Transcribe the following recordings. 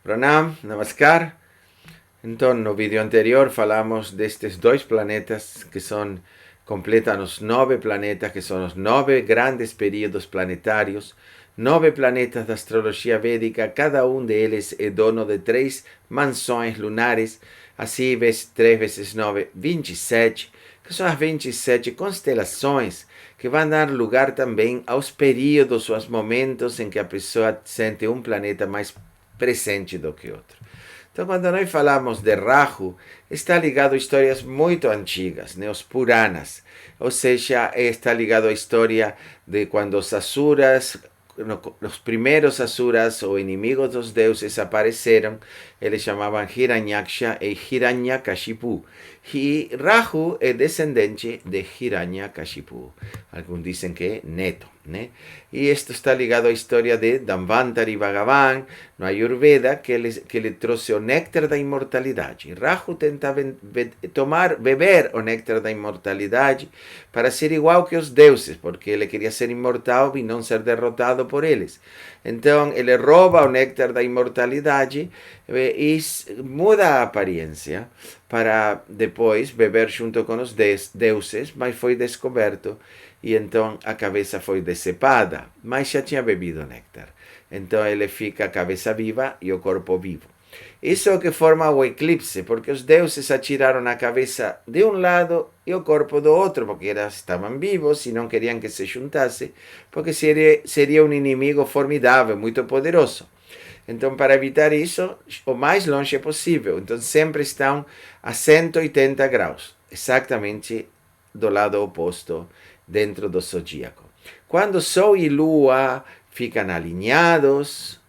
Pranam, Namaskar. Então, no vídeo anterior falamos destes dois planetas que completam os 9 planetas, que são os 9 grandes períodos planetários. 9 planetas da astrologia védica, cada um deles é dono de 3 mansões lunares. Assim, 3 vezes 9, 27, que são as 27 constelações que vão dar lugar também aos períodos ou aos momentos em que a pessoa sente um planeta mais presente do que outro. Então, quando nós falamos de Rahu, está ligado a histórias muito antigas, né? Os Puranas. Ou seja, está ligado à história de quando os Asuras, os primeiros Asuras, ou inimigos dos deuses, apareceram. Eles chamavam Hiranyaksha e Hiranyakashipu. E Rahu é descendente de Hiranyakashipu. Alguns dizem que é neto, né? E isto está ligado à história de Dhanvantari Bhagavan, no Ayurveda, que ele trouxe o néctar da imortalidade. Rahu tenta beber o néctar da imortalidade para ser igual que os deuses, porque ele queria ser imortal e não ser derrotado por eles. Então, ele rouba o néctar da imortalidade e muda a aparência para depois beber junto com os deuses, mas foi descoberto e então a cabeça foi decepada, mas já tinha bebido o néctar. Então ele fica a cabeça viva e o corpo vivo. Isso é o que forma o eclipse, porque os deuses atiraram a cabeça de um lado e o corpo do outro, porque eles estavam vivos e não queriam que se juntasse, porque seria um inimigo formidável, muito poderoso. Então, para evitar isso, o mais longe possível. Então, sempre estão a 180 graus, exatamente do lado oposto dentro do zodíaco. Quando Sol e Lua ficam alinhados,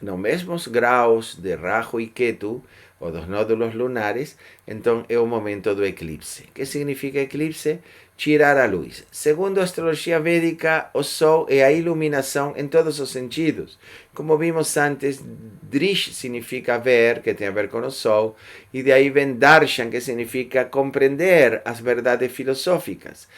nos mesmos graus de Rahu e Ketu, ou dos nódulos lunares, então é o momento do eclipse. O que significa eclipse? Tirar a luz. Segundo a astrologia védica, o Sol é a iluminação em todos os sentidos. Como vimos antes, Drish significa ver, que tem a ver com o Sol, e de aí vem Darshan, que significa compreender as verdades filosóficas.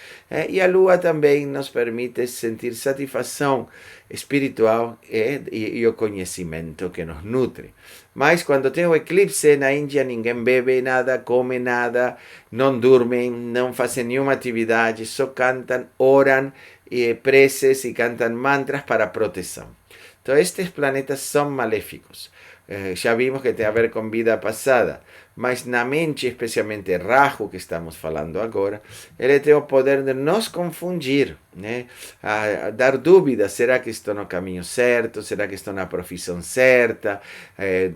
E a Lua também nos permite sentir satisfação espiritual e o conhecimento que nos nutre. Mas quando tem o eclipse, na Índia ninguém bebe nada, come nada, não dormem, não fazem nenhuma atividade, só cantam, oram, preces e cantam mantras para proteção. Então estes planetas são maléficos. Já vimos que tem a ver com vida passada, mas na mente, especialmente Rahu, que estamos falando agora, ele tem o poder de nos confundir, né? A dar dúvidas, será que estou no caminho certo, será que estou na profissão certa,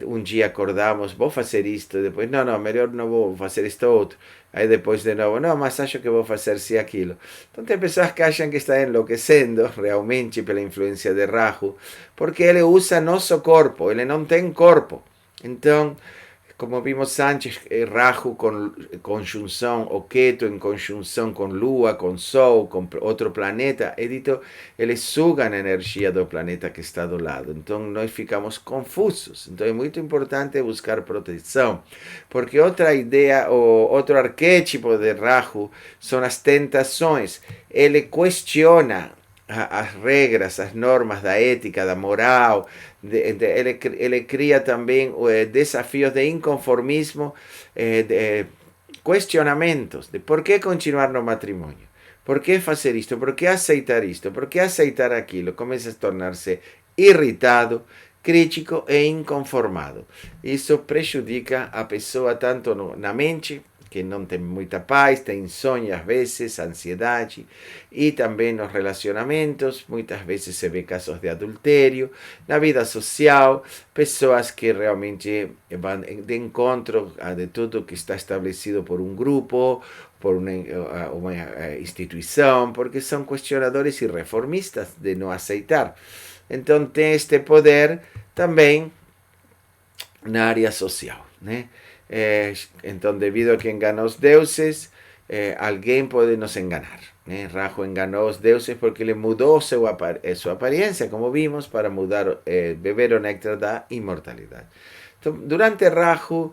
um dia acordamos, vou fazer isto, depois, não, melhor não vou fazer isto outro, aí depois de novo, não, mas acho que vou fazer se aquilo. Então tem pessoas que acham que estão enlouquecendo, realmente, pela influência de Rahu, porque ele usa nosso corpo, ele não tem corpo. Então, como vimos antes, Rahu com conjunção, o Ketu em conjunção com Lua, com Sol, com outro planeta, eles sugam a energia do planeta que está do lado. Então nós ficamos confusos. Então é muito importante buscar proteção, porque outra ideia, ou outro arquétipo de Rahu são as tentações. Ele questiona as regras, as normas da ética, da moral. Ele cria também desafios de inconformismo, questionamentos de por que continuar no matrimônio, por que fazer isto, por que aceitar isto, por que aceitar aquilo. Começa a tornar-se irritado, crítico e inconformado. Isso prejudica a pessoa tanto na mente, que não tem muita paz, tem insônia às vezes, ansiedade, e também nos relacionamentos, muitas vezes se vê casos de adultério, na vida social, pessoas que realmente vão de encontro de tudo que está estabelecido por um grupo, por uma instituição, porque são questionadores e reformistas de não aceitar. Então tem este poder também na área social, né? Então, devido a que enganou os deuses, alguém pode nos enganar, né? Rahu enganou os deuses porque ele mudou sua aparência, como vimos, para beber o néctar da imortalidade. Então, durante Rahu,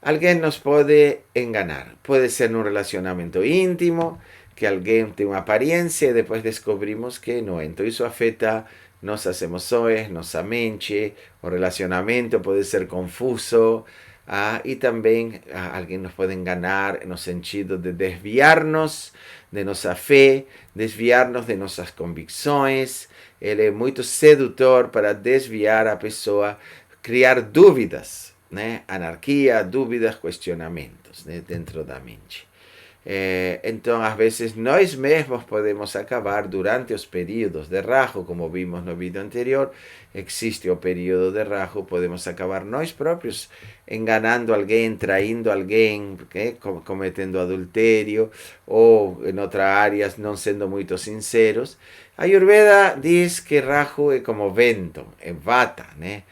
alguém nos pode enganar. Pode ser num relacionamento íntimo, que alguém tem uma aparência e depois descobrimos que não. Então isso afeta nossas emoções, nossa mente, o relacionamento pode ser confuso, e também alguém nos pode enganar no sentido de desviar-nos de nossa fé, desviar-nos de nossas convicções. Ele é muito sedutor para desviar a pessoa, criar dúvidas, né? Anarquia, dúvidas, questionamentos, né? Dentro da mente. Então, às vezes, nós mesmos podemos acabar durante os períodos de rajo, como vimos no vídeo anterior, existe o período de rajo, podemos acabar nós próprios enganando alguém, traindo alguém, cometendo adultério, ou em outras áreas não sendo muito sinceros. A Ayurveda diz que rajo é como vento, é vata, né?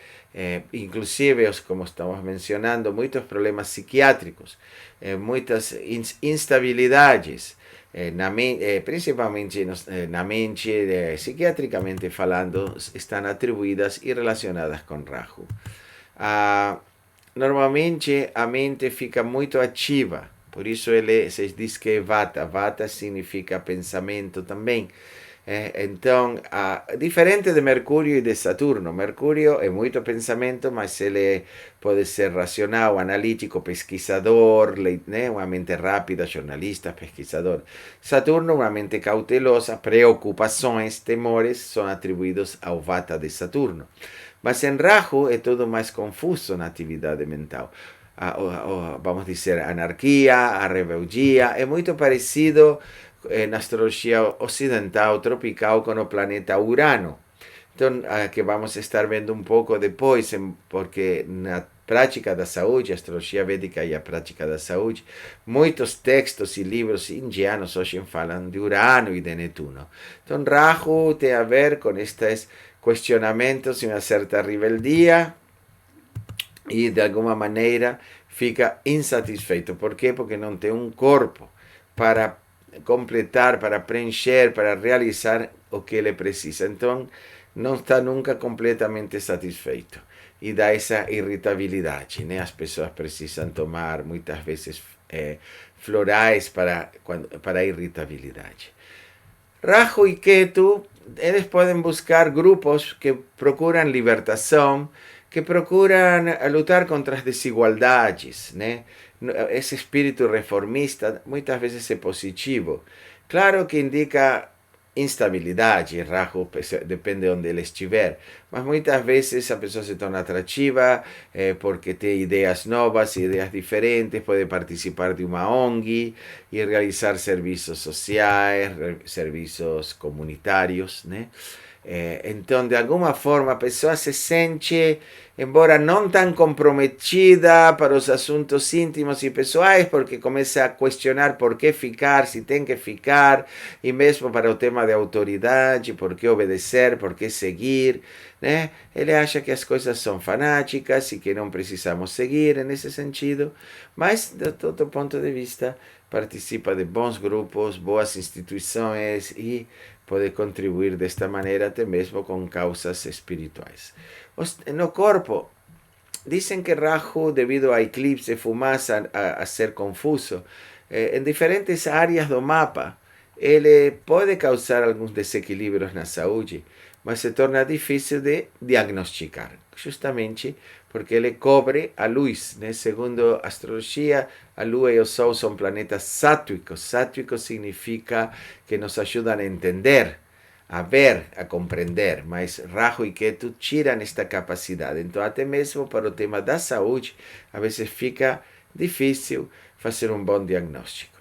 Inclusive, como estamos mencionando, muitos problemas psiquiátricos, muitas instabilidades, principalmente na mente, psiquiatricamente falando, estão atribuídas e relacionadas com Rahu. Normalmente a mente fica muito ativa, por isso se diz que é Vata. Vata significa pensamento também. Então, diferente de Mercúrio e de Saturno. Mercúrio é muito pensamento, mas ele pode ser racional, analítico, pesquisador, né? Uma mente rápida, jornalista, pesquisador. Saturno, uma mente cautelosa, preocupações, temores, são atribuídos ao Vata de Saturno. Mas em Rahu é tudo mais confuso na atividade mental. Vamos dizer, a anarquia, a rebeldia, é muito parecido na astrologia ocidental tropical com o planeta Urano. Então, que vamos estar vendo um pouco depois, porque na prática da saúde, a astrologia védica e a prática da saúde, muitos textos e livros indianos hoje falam de Urano e de Netuno. Então, Rahu tem a ver com estes questionamentos e uma certa rebeldia, e de alguma maneira fica insatisfeito. Por quê? Porque não tem um corpo para completar, para preencher, para realizar o que ele precisa. Então, não está nunca completamente satisfeito. E dá essa irritabilidade, né? As pessoas precisam tomar, muitas vezes, florais para a irritabilidade. Rahu e Ketu, eles podem buscar grupos que procuram libertação, que procuram lutar contra as desigualdades, né? Esse espírito reformista muitas vezes é positivo. Claro que indica instabilidade, Rahu depende de onde ele estiver, mas muitas vezes a pessoa se torna atrativa porque tem ideias novas, ideias diferentes, pode participar de uma ONG e realizar serviços sociais, serviços comunitários, né? Então, de alguma forma, a pessoa se sente, embora não tão comprometida para os assuntos íntimos e pessoais, porque começa a questionar por que ficar, se tem que ficar, e mesmo para o tema de autoridade, por que obedecer, por que seguir, né? Ele acha que as coisas são fanáticas e que não precisamos seguir nesse sentido, mas, de todo ponto de vista, participa de bons grupos, boas instituições e pode contribuir desta maneira até mesmo com causas espirituais. No corpo, dizem que Rahu, devido a eclipse, fumaça, a ser confuso, em diferentes áreas do mapa, ele pode causar alguns desequilíbrios na saúde, mas se torna difícil de diagnosticar, justamente porque ele cobre a luz, né? Segundo a astrologia, a lua e o sol são planetas sátwicos. Sátwico significa que nos ajudam a entender, a ver, a compreender, mas Rahu e Ketu tiram esta capacidade. Então, até mesmo para o tema da saúde, a vezes fica difícil fazer um bom diagnóstico.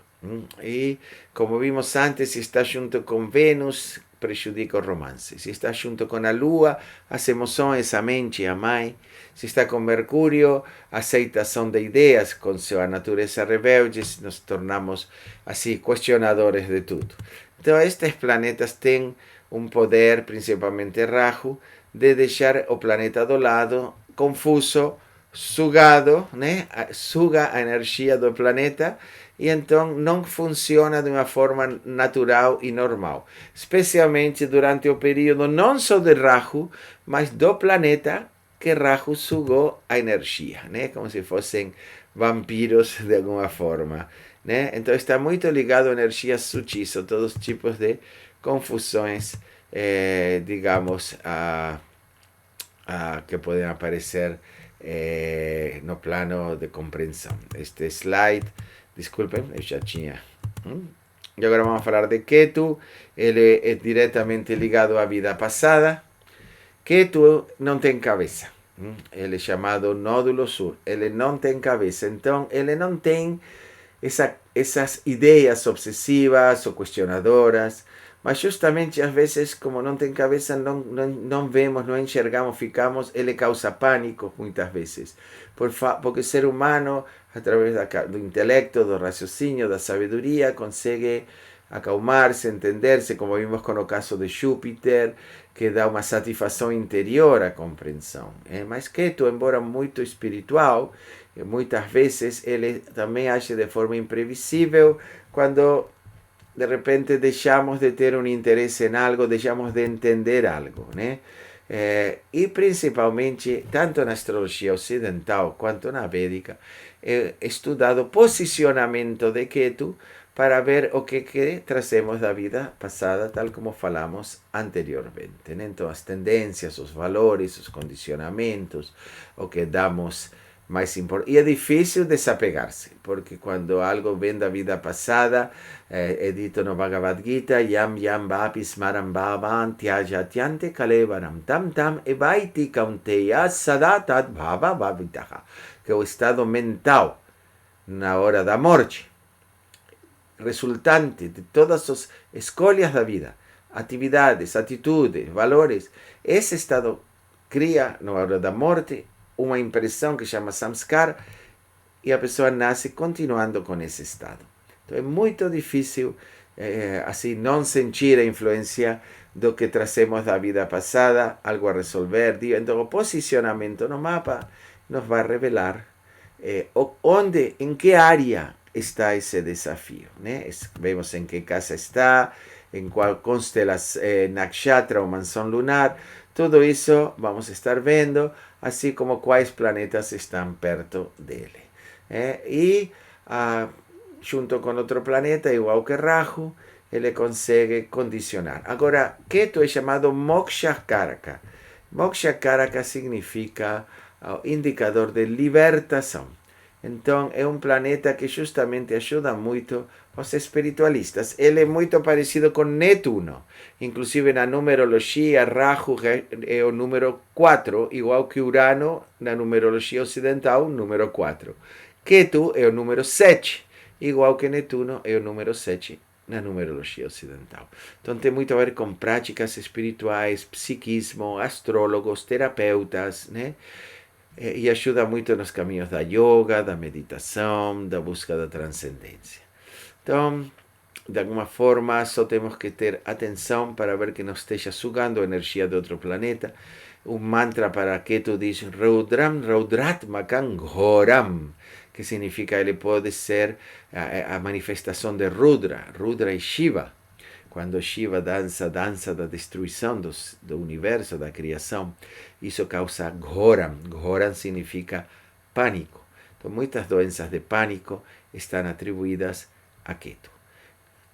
E, como vimos antes, se está junto com Vênus, prejudica o romance. Se está junto com a Lua, as emoções, a mente, a mãe. Se está com Mercúrio, a aceitação de ideias, com sua natureza rebelde, nos tornamos assim questionadores de tudo. Então, estes planetas têm um poder, principalmente Rahu, de deixar o planeta do lado confuso, sugado, né? Suga a energia do planeta e então não funciona de uma forma natural e normal. Especialmente durante o período não só de Rahu, mas do planeta que Rahu sugou a energia, né? Como se fossem vampiros de alguma forma, né? Então está muito ligado a energias sutis, a todos os tipos de confusões digamos, que pueden aparecer no plano de comprensión. Este slide, disculpen, eu já tinha. E agora vamos falar de Ketu. Ele é diretamente ligado à vida passada. Ketu não tem cabeça. Ele é chamado nódulo sul. Ele não tem cabeça. Então, ele não tem essas ideias obsessivas ou questionadoras. Mas justamente às vezes, como não tem cabeça, não vemos, não enxergamos, ficamos, ele causa pânico muitas vezes. Porque o ser humano, através do intelecto, do raciocínio, da sabedoria, consegue acalmar-se, entender-se, como vimos com o caso de Júpiter, que dá uma satisfação interior à compreensão. Mas Ketu, embora muito espiritual, muitas vezes ele também age de forma imprevisível quando de repente deixamos de ter um interesse em algo, deixamos de entender algo, né? E principalmente, tanto na astrologia ocidental quanto na védica, é estudado o posicionamento de Ketu para ver o que trazemos da vida passada, tal como falamos anteriormente, né? Então, as tendências, os valores, os condicionamentos, o que damos mais importante. E é difícil desapegar-se, porque quando algo vem da vida passada, é dito no Bhagavad Gita, yam yam vapis maram bhavan tyajatiante kalevaram tam tam evaiti kaunteya sadatat bhava bhavitaha, que é o estado mental na hora da morte, resultante de todas as escolhas da vida, atividades, atitudes, valores. Esse estado cria, na hora da morte, uma impressão que chama samskara, e a pessoa nasce continuando com esse estado. Então é muito difícil assim não sentir a influência do que trazemos da vida passada, algo a resolver. Então o posicionamento no mapa nos vai revelar onde, em que área está esse desafio, né? Vemos em que casa está, em qual constelação, nakshatra ou mansão lunar. Tudo isso vamos estar vendo, assim como quais planetas estão perto dele. E junto com outro planeta, igual que Rahu, ele consegue condicionar. Agora, Ketu é chamado Moksha Karaka. Moksha Karaka significa indicador de libertação. Então, é um planeta que justamente ajuda muito os espiritualistas. Ele é muito parecido com Netuno. Inclusive, na numerologia, Rahu é o número 4, igual que Urano, na numerologia ocidental, número 4. Ketu é o número 7, igual que Netuno é o número 7 na numerologia ocidental. Então, tem muito a ver com práticas espirituais, psiquismo, astrólogos, terapeutas, né? E ajuda muito nos caminhos da yoga, da meditação, da busca da transcendência. Então, de alguma forma, só temos que ter atenção para ver que não esteja sugando a energia de outro planeta. Um mantra para Ketu diz Raudram Raudratmakam Ghoram, que significa ele pode ser a manifestação de Rudra. Rudra e Shiva. Quando Shiva dança da destruição do universo, da criação, isso causa Ghoram. Ghoram significa pânico. Então, muitas doenças de pânico estão atribuídas a Ketu.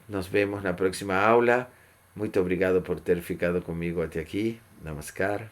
Nos vemos na próxima aula. Muito obrigado por ter ficado comigo até aqui. Namaskar.